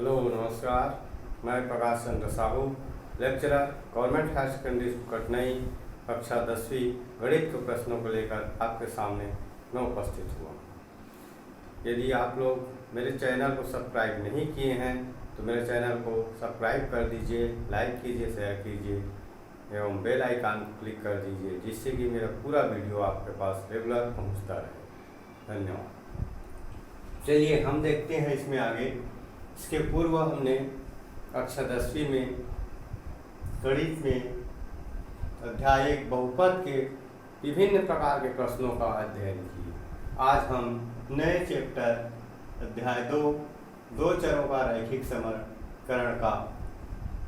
Hello नमस्कार, मैं Prakash Chandra Sahu, lecturer government higher secondary school Katnai, कक्षा 10वीं गणित के प्रश्नों को लेकर आपके सामने मैं उपस्थित हुआ। यदि आप लोग मेरे चैनल को सब्सक्राइब नहीं किए हैं तो मेरे चैनल को सब्सक्राइब कर दीजिए, लाइक कीजिए, शेयर कीजिए एवं बेल आइकन को क्लिक कर दीजिए, जिससे कि मेरा पूरा वीडियो आपके पास रेगुलर पहुंचता रहे। धन्यवाद। चलिए हम देखते हैं इसमें आगे। इसके पूर्व हमने कक्षा 10वीं में गणित में अध्याय 1 बहुपद के विभिन्न प्रकार के प्रश्नों का अध्ययन किया। आज हम नए चैप्टर अध्याय 2 चरों का रैखिक समीकरण का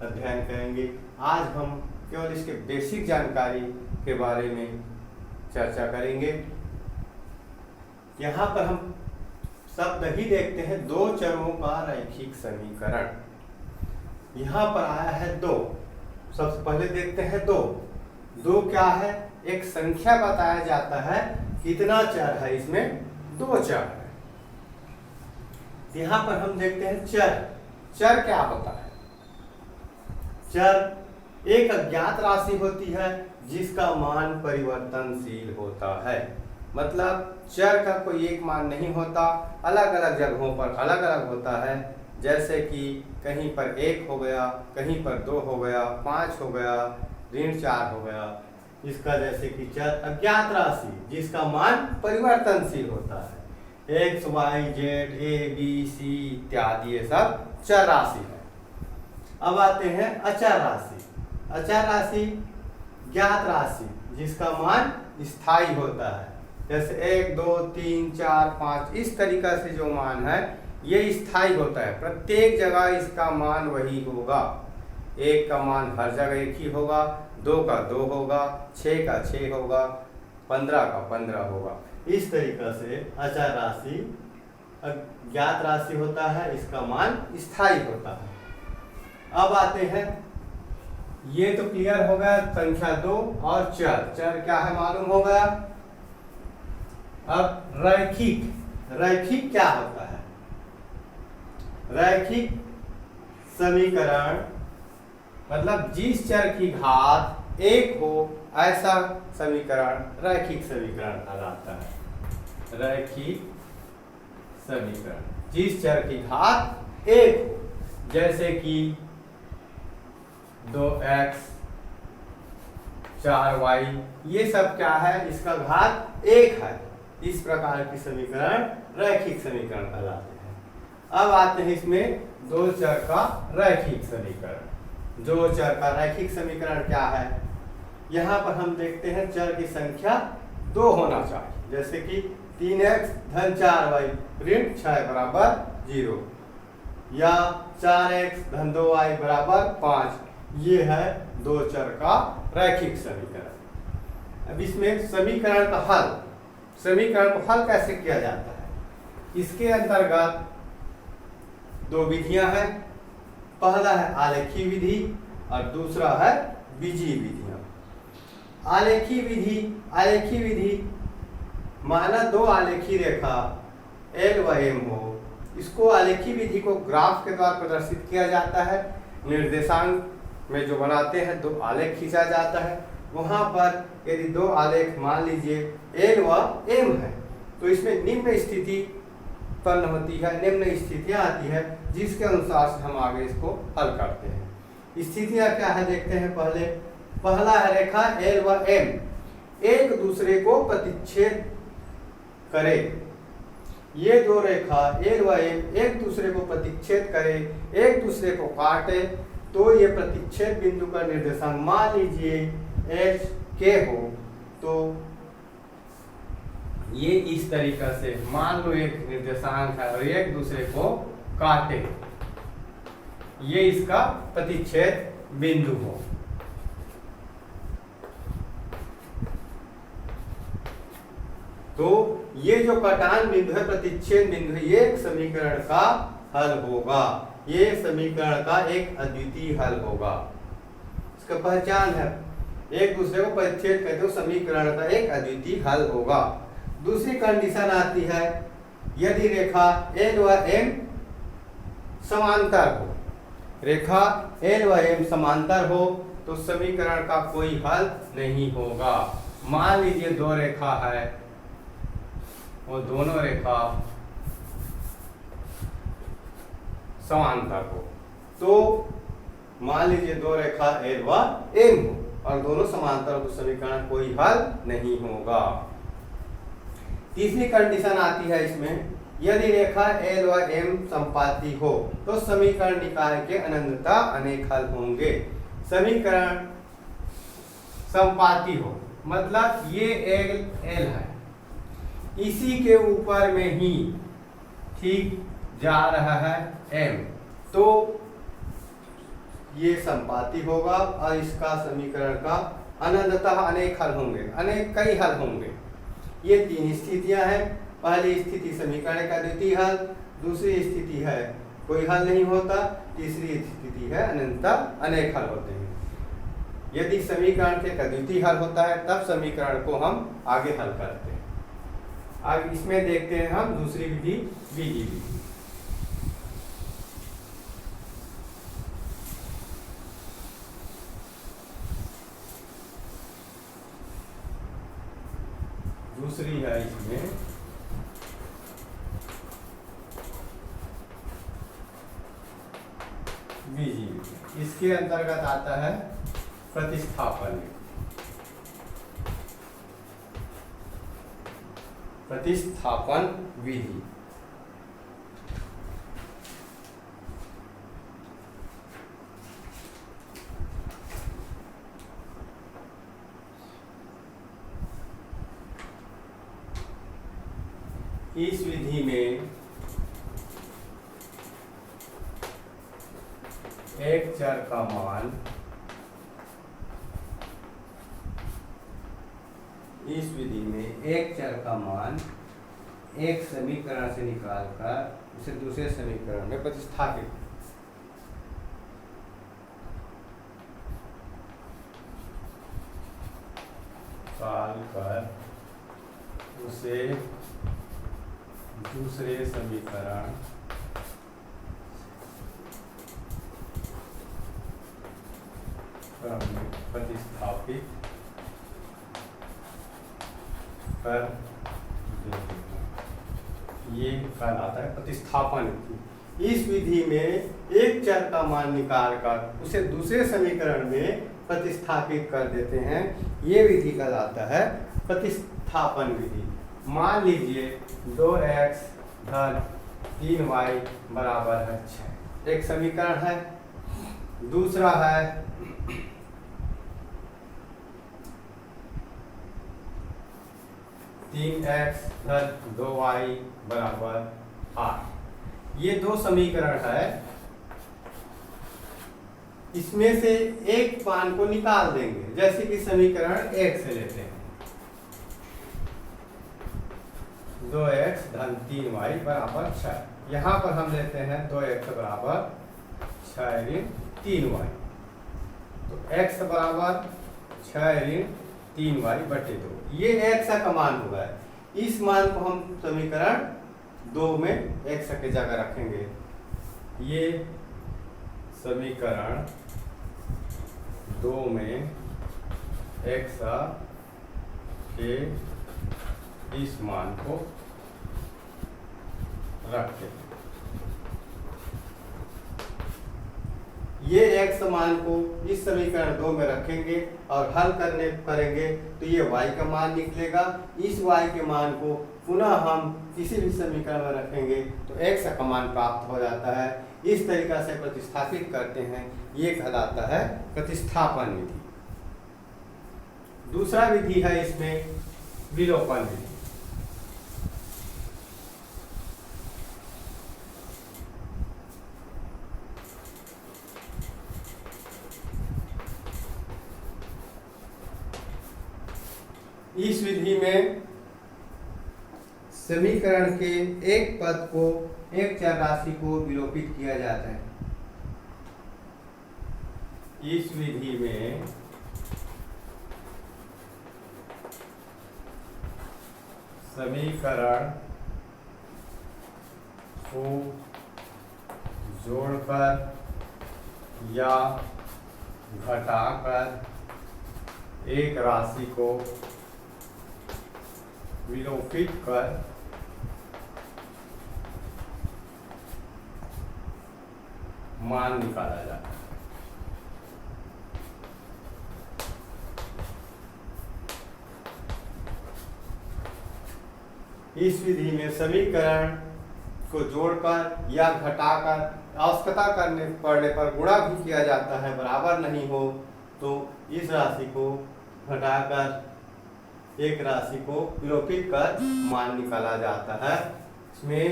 अध्ययन करेंगे। आज हम केवल इसके बेसिक जानकारी के बारे में चर्चा करेंगे। यहाँ पर हम शब्द ही देखते हैं 2 चरों का रैखिक समीकरण। यहाँ पर आया है 2। सबसे पहले देखते हैं 2 क्या है? एक संख्या बताया जाता है, कितना चर है इसमें? 2 चर है। यहाँ पर हम देखते हैं चर क्या होता है? चर एक अज्ञात राशि होती है जिसका मान परिवर्तनशील होता है। मतलब चर का कोई एक मान नहीं होता, अलग अलग जगहों पर अलग अलग होता है। जैसे कि कहीं पर 1 हो गया, कहीं पर 2 हो गया, 5 हो गया, ऋण 4 हो गया। इसका जैसे कि चर अज्ञात राशि जिसका मान परिवर्तनशील होता है। एक्स, वाई, जेड, ए, बी, सी इत्यादि ये सब चर राशि है। अब आते हैं अचर राशि। अचर राशि ज्ञात राशि जिसका मान स्थायी होता है। जैसे 1, 2, 3, 4, 5 इस तरीका से जो मान है ये स्थायी होता है। प्रत्येक जगह इसका मान वही होगा। 1 का मान हर जगह एक ही होगा, 2 का 2 होगा, 6 का 6 होगा, 15 का 15 होगा। इस तरीका से अचर राशि ज्ञात राशि होता है, इसका मान स्थायी होता है। अब आते हैं, ये तो क्लियर हो गया संख्या 2 और चर क्या है मालूम हो गया। अब रैखिक क्या होता है? रैखिक समीकरण मतलब जिस चर की घात 1 हो ऐसा समीकरण रैखिक समीकरण कहलाता है। रैखिक समीकरण जिस चर की घात 1 हो, जैसे कि 2x 4y ये सब क्या है? इसका घात 1 है। इस प्रकार की समीकरण रैखिक समीकरण कहलाते हैं। अब आते हैं इसमें 2 चर का रैखिक समीकरण। 2 चर का रैखिक समीकरण क्या है? यहाँ पर हम देखते हैं चर की संख्या 2 होना चाहिए। जैसे कि 3x धन 4y ऋण 6 बराबर 0 या 4x धन 2y बराबर 5। ये है 2 चर का रैखिक समीकरण। अब इसमें समीकरण को हल कैसे किया जाता है? इसके अंतर्गत 2 विधियां हैं। पहला है आलेखी विधि और दूसरा है बीजीय विधियां। आलेखी विधि माना 2 आलेखी रेखा L व M हो, इसको आलेखी विधि को ग्राफ के द्वारा प्रदर्शित किया जाता है। निर्देशांक में जो बनाते हैं 2 आलेख खींचा जाता है। वहां पर यदि 2 आलेख मान लीजिए L व M है तो इसमें निम्न स्थिति उत्पन्न होती है, निम्न स्थितियां आती है, जिसके अनुसार से हम आगे इसको हल करते हैं। स्थितियां क्या है देखते हैं। पहला है रेखा L व M एक दूसरे को प्रतिच्छेद करे। ये 2 रेखा L व M एक दूसरे को प्रतिच्छेद करे, एक दूसरे को काटे, तो ये प्रतिच्छेद बिंदु का निर्देशांक मान लीजिए एच के हो, तो ये इस तरीका से मान लो एक निर्देशांक है और एक दूसरे को काटे, ये इसका प्रतिच्छेद बिंदु हो। तो ये जो कटान बिंदु है, प्रतिच्छेद बिंदु है, ये एक समीकरण का हल होगा। ये समीकरण का एक अद्वितीय हल होगा। इसका पहचान है, एक दूसरे को परिच्छेद करते हो समीकरण का एक अद्वितीय हल होगा। दूसरी कंडीशन आती है, यदि रेखा L व M समांतर हो, रेखा L व M समांतर हो तो समीकरण का कोई हल नहीं होगा। मान लीजिए दो रेखा है, वो दोनों रेखा समांतर हो, तो मान लीजिए दो रेखा L व M हो और दोनों समांतर हो तो समीकरण कोई हल नहीं होगा। तीसरी कंडीशन आती है इसमें, यदि रेखा L व M संपाती हो तो समीकरण निकाय के अनंतता अनेक हल होंगे। समीकरण संपाती हो मतलब ये L है, इसी के ऊपर में ही ठीक जा रहा है M, तो ये संपाती होगा और इसका समीकरण का अनंततः अनेक हल होंगे, अनेक कई हल होंगे। ये तीन स्थितियां हैं। पहली स्थिति समीकरण का द्वितीय हल, दूसरी स्थिति है कोई हल नहीं होता, तीसरी स्थिति है अनंततः अनेक हल होते हैं। यदि समीकरण के द्वितीय हल होता है तब समीकरण को हम आगे हल करते हैं। अब इसमें देखते हैं हम दूसरी विधि, बीजी विधि। दूसरी है इसमें बीजी विधि। इसके अंतर्गत आता है प्रतिस्थापन विधि। प्रतिस्थापन विधि इस विधि में एक चर का मान इस विधि में एक चर का मान एक समीकरण से निकालकर उसे दूसरे समीकरण में प्रतिस्थापित कर उसे दूसरे समीकरण में प्रतिस्थापित कर देते हैं। ये कहलाता है प्रतिस्थापन विधि। इस विधि में एक चर का मान निकालकर उसे दूसरे समीकरण में प्रतिस्थापित कर देते हैं। ये विधि कहलाता है प्रतिस्थापन विधि। मान लीजिए 2x धन 3y बराबर है 6, एक समीकरण है। दूसरा है 3x धन 2y बराबर 8। ये दो समीकरण है। इसमें से एक मान को निकाल देंगे, जैसे कि समीकरण 1 से लेते हैं, 2x धन 3y बराबर 6। यहाँ पर हम लेते हैं 2x बराबर 6 ऋण 3y, तो x बराबर 6 ऋण 3y बटे 2। ये x का मान होगा। इस मान को हम समीकरण 2 में x की जगह रखेंगे। ये समीकरण 2 में x के इस मान को रखते हैं। ये x मान को इस समीकरण 2 में रखेंगे और हल करेंगे तो ये y का मान निकलेगा। इस y के मान को पुनः हम किसी भी समीकरण में रखेंगे तो x का मान प्राप्त हो जाता है। इस तरीका से प्रतिस्थापित करते हैं। ये कहलाता है प्रतिस्थापन विधि। दूसरा विधि है इसमें विलोपन विधि। इस विधि में समीकरण के एक पद को, एक चर राशि को विलोपित किया जाता है। इस विधि में समीकरण को जोड़कर या घटाकर एक राशि को विलोपित कर मान निकाला जाता है। इस विधि में समीकरण को जोड़कर या घटाकर आवश्यकता करने पड़ने पर गुणा भी किया जाता है। बराबर नहीं हो तो इस राशि को घटाकर एक राशि को विलोपित कर मान निकाला जाता है। इसमें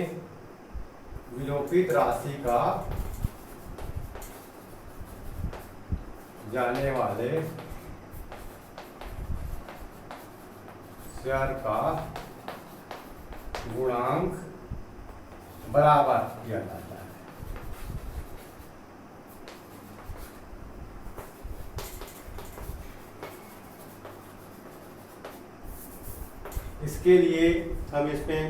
विलोपित राशि का जाने वाले चर का गुणांक बराबर किया जाता है। इसके लिए हम इसमें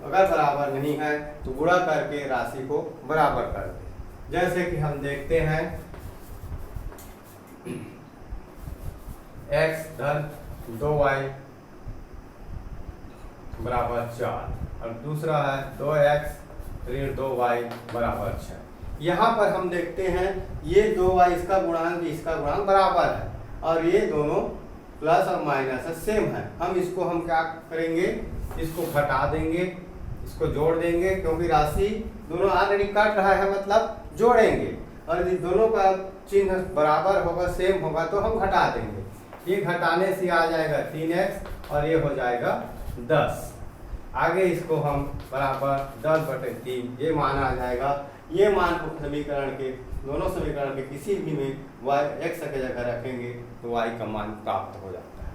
अगर बराबर नहीं है तो गुणा करके राशि को बराबर कर दें। जैसे कि हम देखते हैं x धन 2y बराबर 4 और दूसरा है 2x ऋण 2y बराबर 6। यहाँ पर हम देखते हैं ये 2y इसका गुणांक बराबर है और ये दोनों प्लस और माइनस है, सेम है। हम क्या करेंगे, इसको घटा देंगे, इसको जोड़ देंगे, क्योंकि राशि दोनों ऑलरेडी कट रहा है मतलब जोड़ेंगे। और यदि दोनों का चिन्ह बराबर होगा, सेम होगा तो हम घटा देंगे। ये घटाने से आ जाएगा 3x और ये हो जाएगा 10। आगे इसको हम बराबर 10/3 ये मान आ जाएगा। ये मान को समीकरण के दोनों समीकरण के किसी भी में y x की जगह रखेंगे तो y का मान प्राप्त हो जाता है।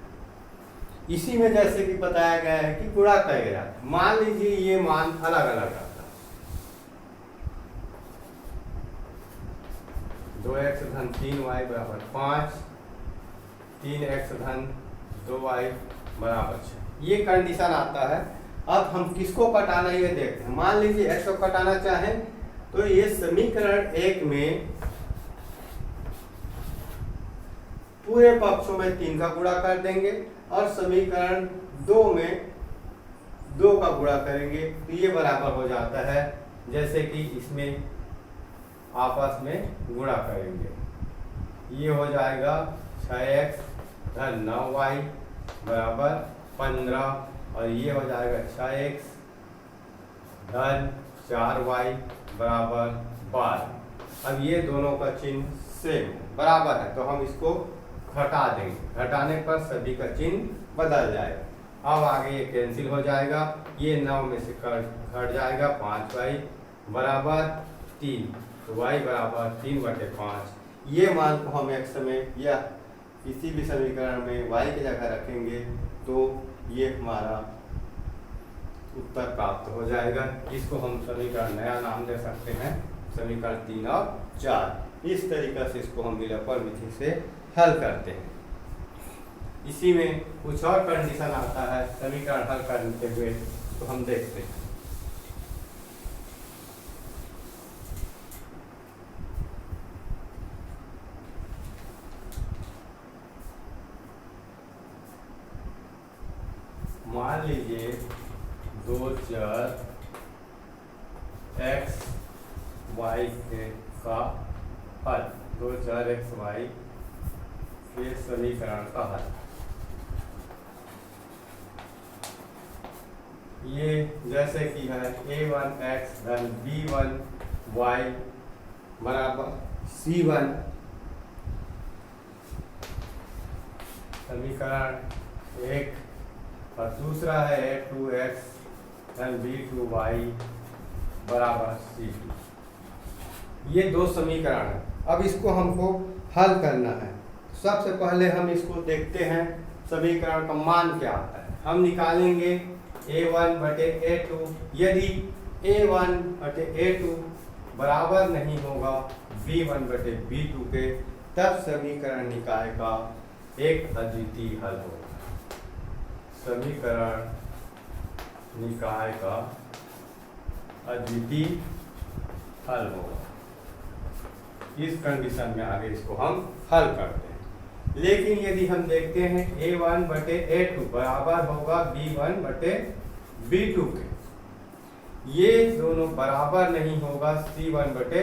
इसी में जैसे कि बताया गया है कि गुणा किया गया, मान लीजिए ये मान अलग अलग आता है। 2x धन 3y बराबर 5, 3x धन 2y बराबर 6। ये कंडीशन आता है। अब हम किसको कटाना ये देखते हैं। मान लीजिए x को कटाना चाहें तो ये समीकरण 1 में पूरे पक्षों में 3 का गुणा कर देंगे और समीकरण 2 में 2 का गुणा करेंगे तो ये बराबर हो जाता है। जैसे कि इसमें आपस में गुणा करेंगे, ये हो जाएगा 6x धन 9y बराबर 15 और ये हो जाएगा 6x धन 4y बराबर 12। अब ये दोनों का चिन्ह सेम बराबर है तो हम इसको घटा देंगे। घटाने पर सभी का चिन्ह बदल जाएगा। अब आगे ये कैंसिल हो जाएगा, ये 9 में से घट जाएगा, 5y बराबर 3 तो y बराबर 3/5। ये मान को हम एक समय या किसी भी समीकरण में y की जगह रखेंगे तो ये हमारा उत्तर प्राप्त हो जाएगा। इसको हम समीकरण नया नाम दे सकते हैं, समीकरण 3 और 4। इस तरीके से इसको हम विलोपन विधि से हल करते हैं। इसी में कुछ और कंडीशन आता है समीकरण हल करते हुए, तो हम देखते हैं। मान लीजिए दो चर x y का हल, दो चर x y के समीकरण का हल। ये जैसे कि है a1x धन b1y बराबर c1, समीकरण 1, और दूसरा है a2x धन b2y बराबर c2। ये दो समीकरण है। अब इसको हमको हल करना है। सबसे पहले हम इसको देखते हैं समीकरण का मान क्या आता है। हम निकालेंगे a1/a2। यदि a1/a2 बराबर नहीं होगा b1/b2 के, तब समीकरण निकाय का एक अद्वितीय हल होगा। समीकरण निकाय का अद्वितीय हल होगा। इस कंडीशन में आगे इसको हम हल करते हैं। लेकिन यदि हम देखते हैं A1 बटे A2 बराबर होगा B1 बटे B2 के, ये दोनों बराबर नहीं होगा C1 बटे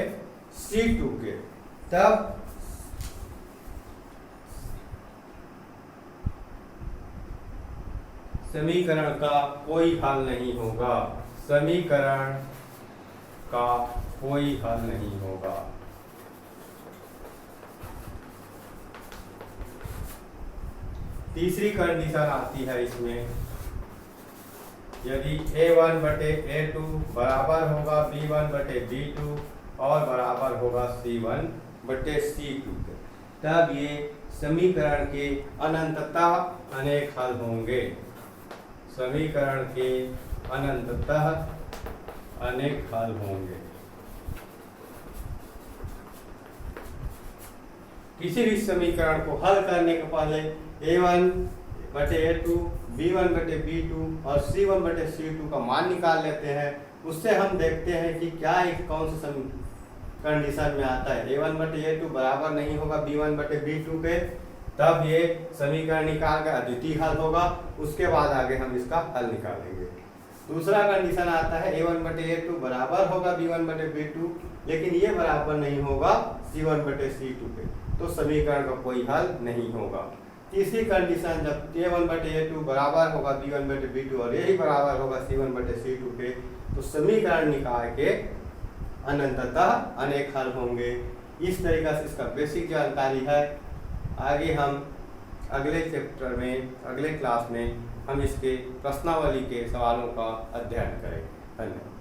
C2 के, तब समीकरण का कोई हल नहीं होगा। समीकरण का कोई हल नहीं होगा। तीसरी कंडीशन आती है इसमें, यदि A1 बटे A2 बराबर होगा B1 बटे B2 और बराबर होगा C1 बटे C2 के, तब ये समीकरण के अनंततः अनेक हल होंगे। समीकरण के अनंततः अनेक हल होंगे। किसी भी समीकरण को हल करने के पहले A1 बटे A2, B1 बटे B2 और C1 बटे C2 का मान निकाल लेते हैं। उससे हम देखते हैं कि क्या एक कौन सा कंडीशन में आता है। A1 बटे A2 बराबर नहीं होगा B1 बटे B2 के, तब ये समीकरण निकाल कर अद्वितीय हल होगा। उसके बाद आगे हम इसका हल निकालेंगे। दूसरा कंडीशन आता है A1 बटे A2 बराबर होगा B1 बटे B2, लेकिन ये बराबर नहीं होगा C1 बटे C2 के, तो समीकरण का कोई हल नहीं होगा। तीसरी कंडीशन, जब A1 बटे A2 बराबर होगा B1 बटे B2 और यही बराबर होगा C1 बटे C2 के, तो समीकरण निकाल के अनंततः अनेक हल होंगे। इस तरीके से इसका बेसिक जानकारी है। आगे हम अगले चैप्टर में, अगले क्लास में हम इसके प्रश्नावली के सवालों का अध्ययन करें। धन्यवाद।